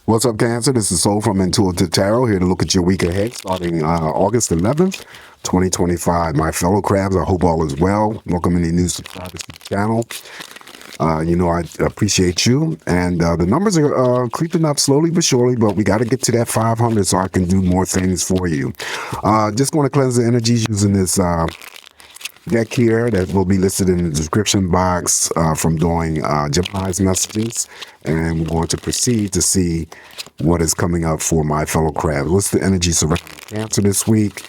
What's up, Cancer? This is Soul from Intuitive Tarot, here to look at your week ahead starting August 11th, 2025. My fellow crabs, I hope all is well. Welcome any new subscribers to the channel. I appreciate you. And the numbers are creeping up slowly but surely, but we got to get to that 500 so I can do more things for you. Just going to cleanse the energies using this deck here that will be listed in the description box from doing Gemini's messages, and we're going to proceed to see what is coming up for my fellow crabs. What's the energy surrounding Cancer this week?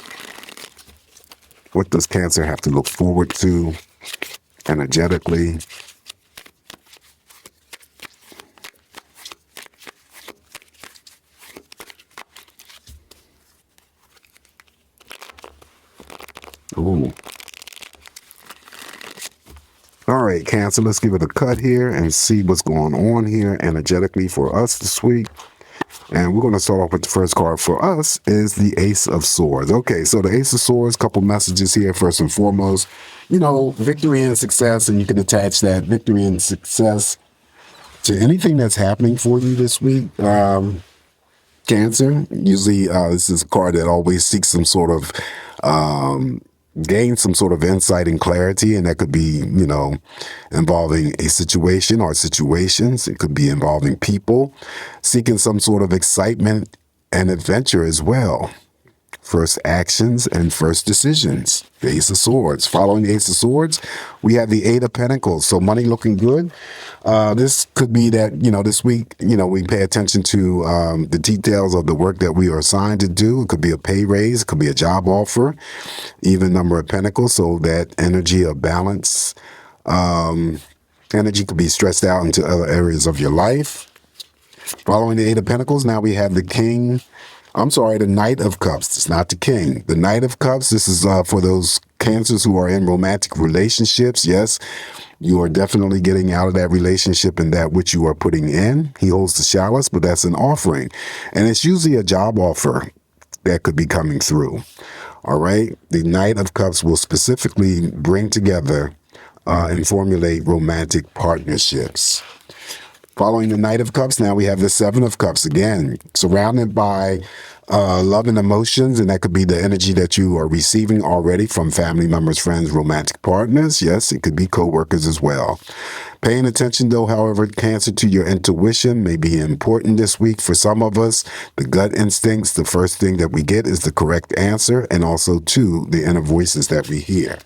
What does Cancer have to look forward to energetically? Ooh. All right, Cancer, let's give it a cut here and see what's going on here energetically for us this week. And we're going to start off with the first card for us is the Ace of Swords. Okay, so the Ace of Swords, couple messages here. First and foremost, victory and success, and you can attach that victory and success to anything that's happening for you this week. Cancer, usually this is a card that always seeks some sort of gain some sort of insight and clarity, and that could be, involving a situation or situations. It could be involving people seeking some sort of excitement and adventure as well. First actions and first decisions. The Ace of Swords. Following the Ace of Swords, we have the Eight of Pentacles. So money looking good. This could be that, this week, we pay attention to the details of the work that we are assigned to do. It could be a pay raise. It could be a job offer. Even number of Pentacles. So that energy of balance. Energy could be stretched out into other areas of your life. Following the Eight of Pentacles, now we have the Knight of Cups. It's not the King. The Knight of Cups, this is for those Cancers who are in romantic relationships. Yes, you are definitely getting out of that relationship and that which you are putting in. He holds the chalice, but that's an offering. And it's usually a job offer that could be coming through. All right. The Knight of Cups will specifically bring together and formulate romantic partnerships. Following the Knight of Cups, now we have the Seven of Cups. Again, surrounded by love and emotions, and that could be the energy that you are receiving already from family members, friends, romantic partners. Yes, it could be co-workers as well. Paying attention, though, however, Cancer, to your intuition may be important this week. For some of us, the gut instincts, the first thing that we get is the correct answer, and also, too, the inner voices that we hear.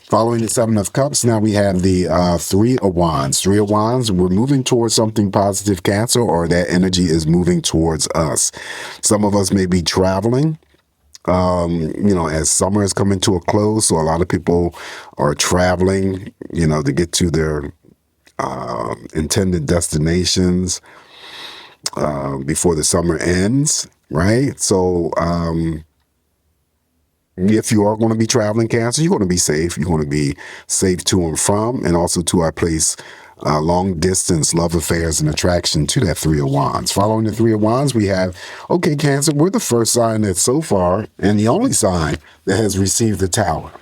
Following the Seven of Cups, now we have the Three of Wands. Three of Wands, we're moving towards something positive, Cancer, or that energy is moving towards us. Some of us may be traveling, as summer is coming to a close. So a lot of people are traveling, to get to their intended destinations before the summer ends, right? So, if you are going to be traveling, Cancer, you're going to be safe. You're going to be safe to and from, and also to our place, long distance love affairs and attraction to that Three of Wands. Following the Three of Wands, we have, okay, Cancer, we're the first sign that so far, and the only sign that has received the Tower.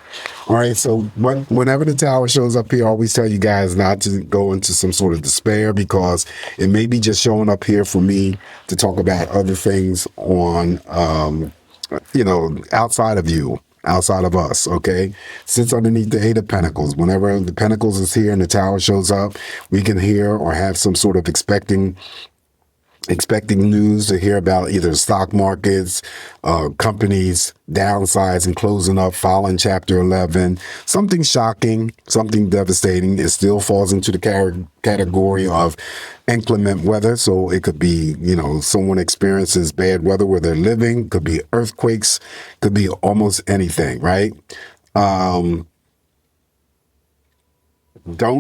All right, so whenever the Tower shows up here, I always tell you guys not to go into some sort of despair, because it may be just showing up here for me to talk about other things on, outside of you, outside of us, okay? Sits underneath the Eight of Pentacles. Whenever the Pentacles is here and the Tower shows up, we can hear or have some sort of expecting news to hear about either stock markets, companies downsizing, closing up, filing Chapter 11, something shocking, something devastating. It still falls into the category of inclement weather. So it could be, someone experiences bad weather where they're living, could be earthquakes, could be almost anything, right? Don't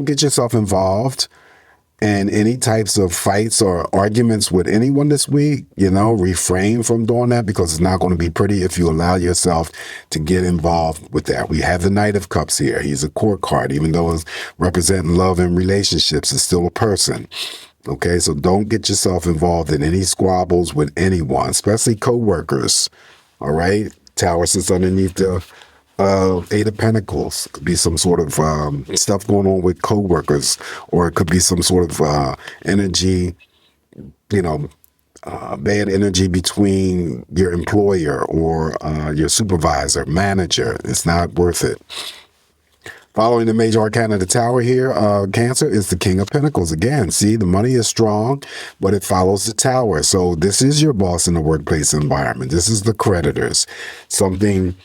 get yourself involved in any types of fights or arguments with anyone this week. Refrain from doing that, because it's not going to be pretty if you allow yourself to get involved with that. We have the Knight of Cups here. He's a court card. Even though it's representing love and relationships, it's still a person. Okay, so don't get yourself involved in any squabbles with anyone, especially co-workers. All right, Tower sits underneath the Eight of Pentacles. Could be some sort of stuff going on with co-workers, or it could be some sort of energy, bad energy between your employer or your supervisor, manager. It's not worth it. Following the major arcana of the tower here, Cancer, is the King of Pentacles. Again, see, the money is strong, but it follows the tower. So this is your boss in the workplace environment. This is the creditors. Something,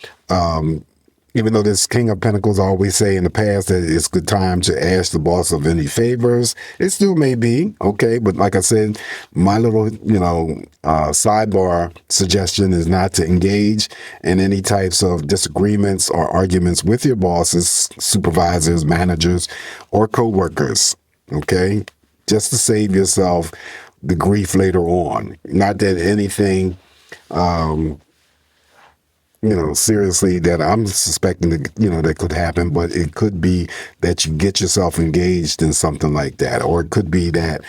even though this King of Pentacles, I always say in the past that it's good time to ask the boss of any favors. It still may be, okay? But like I said, my little, sidebar suggestion is not to engage in any types of disagreements or arguments with your bosses, supervisors, managers, or co-workers, okay? Just to save yourself the grief later on. Not that anything... seriously, that I'm suspecting that, that could happen, but it could be that you get yourself engaged in something like that, or it could be that,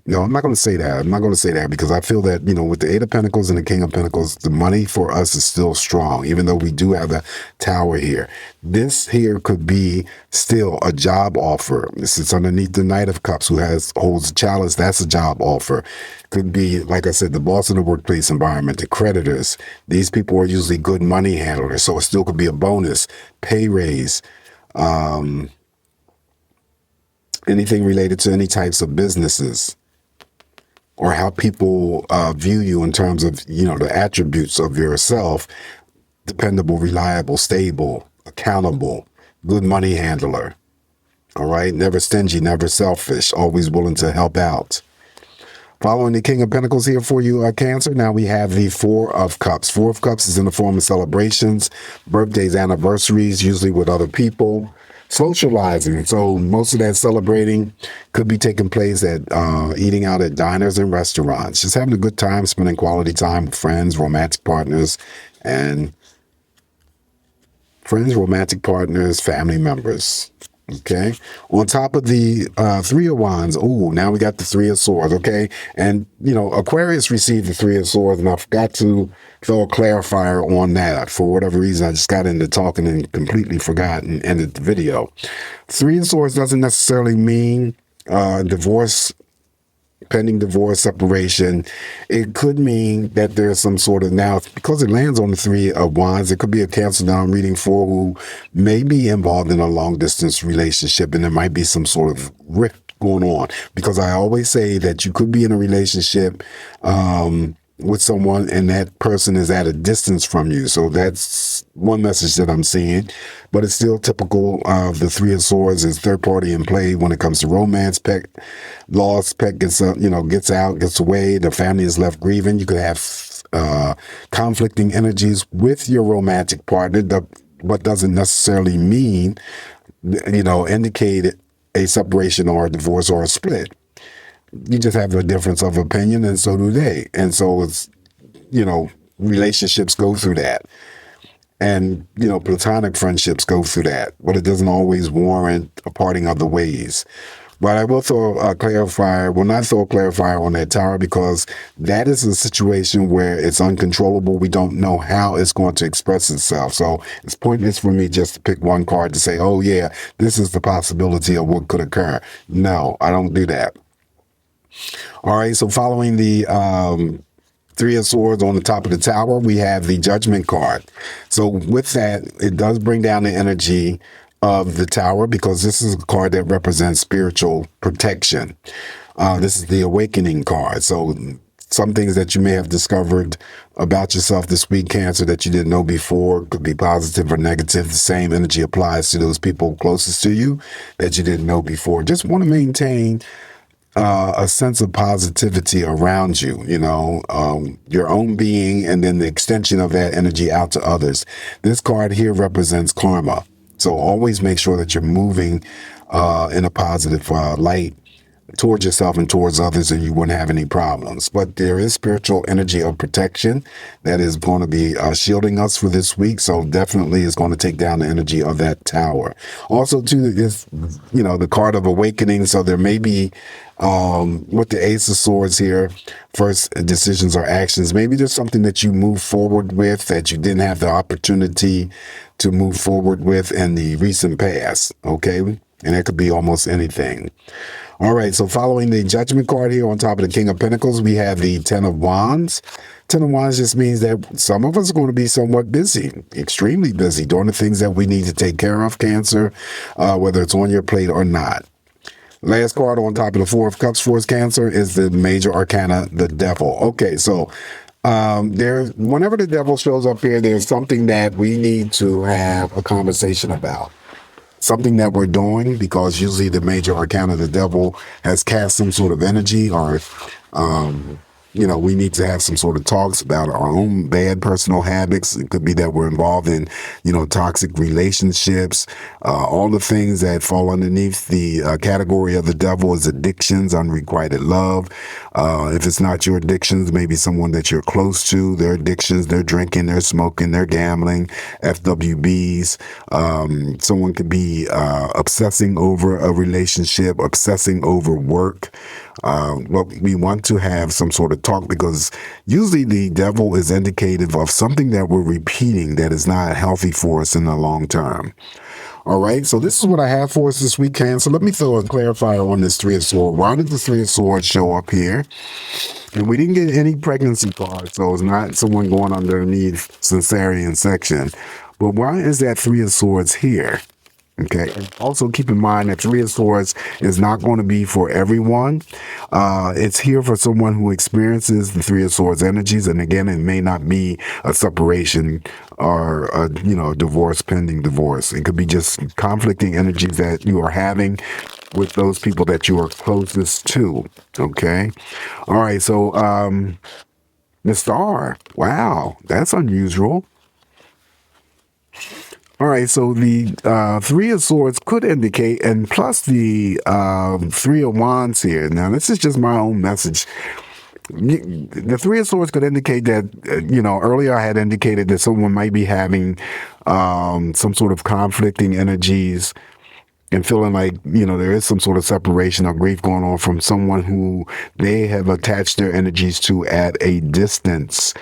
no, I'm not going to say that. I'm not going to say that because I feel that, with the Eight of Pentacles and the King of Pentacles, the money for us is still strong, even though we do have the tower here. This here could be still a job offer. This is underneath the Knight of Cups who holds a chalice. That's a job offer. Could be, like I said, the boss in the workplace environment, the creditors. These people are usually good money handlers. So it still could be a bonus, pay raise, anything related to any types of businesses, or how people view you in terms of, the attributes of yourself: dependable, reliable, stable, accountable, good money handler. All right. Never stingy, never selfish, always willing to help out. Following the King of Pentacles here for you, Cancer, now we have the Four of Cups. Four of Cups is in the form of celebrations, birthdays, anniversaries, usually with other people, socializing. So most of that celebrating could be taking place at eating out at diners and restaurants, just having a good time, spending quality time with friends, romantic partners, family members. Okay. On top of the Three of Wands, now we got the Three of Swords. Okay. And, Aquarius received the Three of Swords, and I forgot to throw a clarifier on that. For whatever reason, I just got into talking and completely forgot and ended the video. Three of Swords doesn't necessarily mean divorce, pending divorce, separation. It could mean that there's some sort of, now because it lands on the Three of Wands, it could be a Cancer that I'm reading for who may be involved in a long distance relationship, and there might be some sort of rift going on, because I always say that you could be in a relationship with someone and that person is at a distance from you. So that's one message that I'm seeing, but it's still typical of the Three of Swords is third party in play when it comes to romance. Pet gets gets away. The family is left grieving. You could have conflicting energies with your romantic partner, but doesn't necessarily mean, indicate a separation or a divorce or a split. You just have a difference of opinion, and so do they. And so it's, relationships go through that. And, platonic friendships go through that. But it doesn't always warrant a parting of the ways. But I will throw a clarifier, not throw a clarifier on that tower, because that is a situation where it's uncontrollable. We don't know how it's going to express itself. So it's pointless for me just to pick one card to say, oh yeah, this is the possibility of what could occur. No, I don't do that. All right, so following the Three of Swords on the top of the tower, we have the Judgment card. So with that, it does bring down the energy of the tower, because this is a card that represents spiritual protection. This is the Awakening card. So some things that you may have discovered about yourself this week, Cancer, that you didn't know before, could be positive or negative. The same energy applies to those people closest to you that you didn't know before. Just want to maintain a sense of positivity around you, your own being, and then the extension of that energy out to others. This card here represents karma. So always make sure that you're moving in a positive light towards yourself and towards others, and you wouldn't have any problems. But there is spiritual energy of protection that is going to be shielding us for this week. So definitely is going to take down the energy of that tower. Also, too, is, the card of Awakening. So there may be, with the Ace of Swords here, first decisions or actions. Maybe there's something that you move forward with that you didn't have the opportunity to move forward with in the recent past. Okay. And that could be almost anything. All right, so following the judgment card here on top of the King of Pentacles, we have the Ten of Wands. Ten of Wands just means that some of us are going to be somewhat busy, extremely busy, doing the things that we need to take care of, Cancer, whether it's on your plate or not. Last card on top of the Four of Cups for us, Cancer, is the Major Arcana, the Devil. Okay, so whenever the Devil shows up here, there's something that we need to have a conversation about. Something that we're doing, because usually the Major Arcana, the Devil, has cast some sort of energy, or we need to have some sort of talks about our own bad personal habits. It could be that we're involved in, toxic relationships. All the things that fall underneath the category of the Devil is addictions, unrequited love. If it's not your addictions, maybe someone that you're close to, their addictions, they're drinking, they're smoking, they're gambling, FWBs. Someone could be obsessing over a relationship, obsessing over work. But we want to have some sort of talk, because usually the Devil is indicative of something that we're repeating that is not healthy for us in the long term. All right, so this is what I have for us this week, Cancer. Let me throw a clarifier on this Three of Swords. Why did the Three of Swords show up here? And we didn't get any pregnancy cards, so it's not someone going underneath cesarean section. But why is that Three of Swords here? Okay. And also keep in mind that Three of Swords is not going to be for everyone. It's here for someone who experiences the Three of Swords energies. And again, it may not be a separation or a divorce, pending divorce. It could be just conflicting energies that you are having with those people that you are closest to. Okay. All right. So the Star. Wow, that's unusual. All right, so the Three of Swords could indicate, and plus the Three of Wands here. Now, this is just my own message. The Three of Swords could indicate that, earlier I had indicated that someone might be having some sort of conflicting energies and feeling like, there is some sort of separation or grief going on from someone who they have attached their energies to at a distance.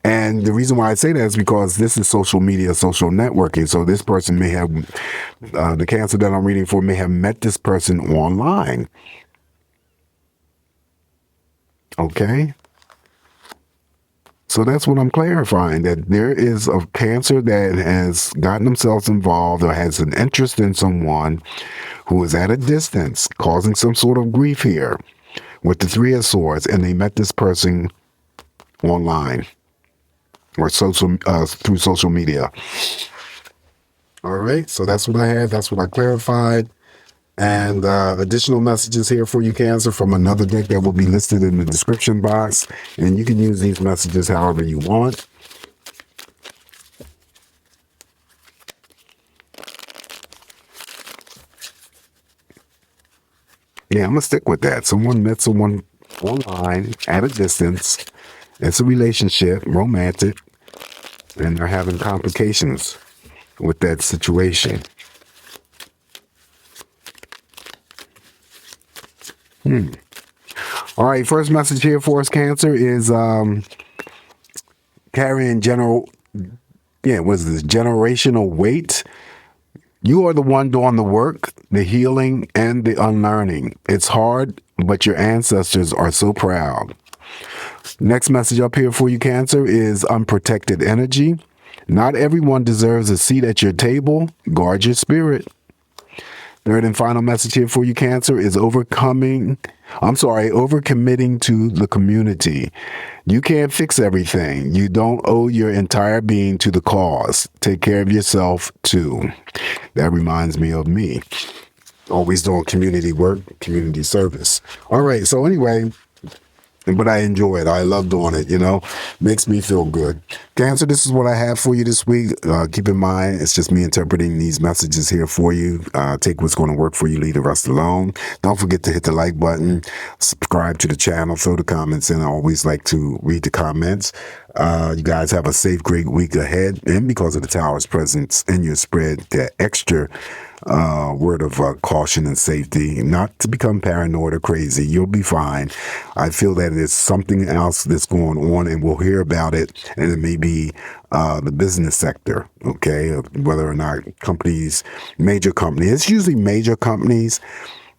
And the reason why I say that is because this is social media, social networking. So this person may have, the Cancer that I'm reading for may have met this person online. Okay. So that's what I'm clarifying, that there is a Cancer that has gotten themselves involved or has an interest in someone who is at a distance, causing some sort of grief here with the Three of Swords, and they met this person online or through social media. All right, so that's what I had. That's what I clarified. And additional messages here for you, Cancer, from another deck that will be listed in the description box. And you can use these messages however you want. Yeah, I'm going to stick with that. Someone met someone online at a distance. It's a relationship, romantic, and they're having complications with that situation. All right, first message here for us, Cancer, is carrying generational weight. You are the one doing the work, the healing, and the unlearning. It's hard, but your ancestors are so proud. Next message up here for you, Cancer, is unprotected energy. Not everyone deserves a seat at your table. Guard your spirit. Third and final message here for you, Cancer, is overcommitting to the community. You can't fix everything. You don't owe your entire being to the cause. Take care of yourself, too. That reminds me of me. Always doing community work, community service. All right, so anyway, but I enjoy it. I love doing it, makes me feel good. Cancer, this is what I have for you this week. Keep in mind, it's just me interpreting these messages here for you. Take what's going to work for you, leave the rest alone. Don't forget to hit the like button, subscribe to the channel, throw the comments in. I always like to read the comments. You guys have a safe, great week ahead. And because of the tower's presence in your spread, that extra word of caution and safety, not to become paranoid or crazy. You'll be fine. I feel that there's something else that's going on, and we'll hear about it. And it may be the business sector, okay? Whether or not companies, major companies, it's usually major companies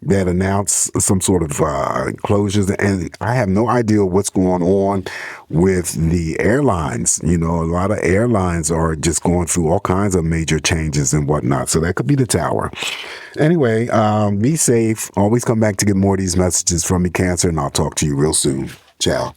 that announce some sort of closures. And I have no idea what's going on with the airlines. You know, a lot of airlines are just going through all kinds of major changes and whatnot. So that could be the tower. Anyway, be safe. Always come back to get more of these messages from me, Cancer, and I'll talk to you real soon. Ciao.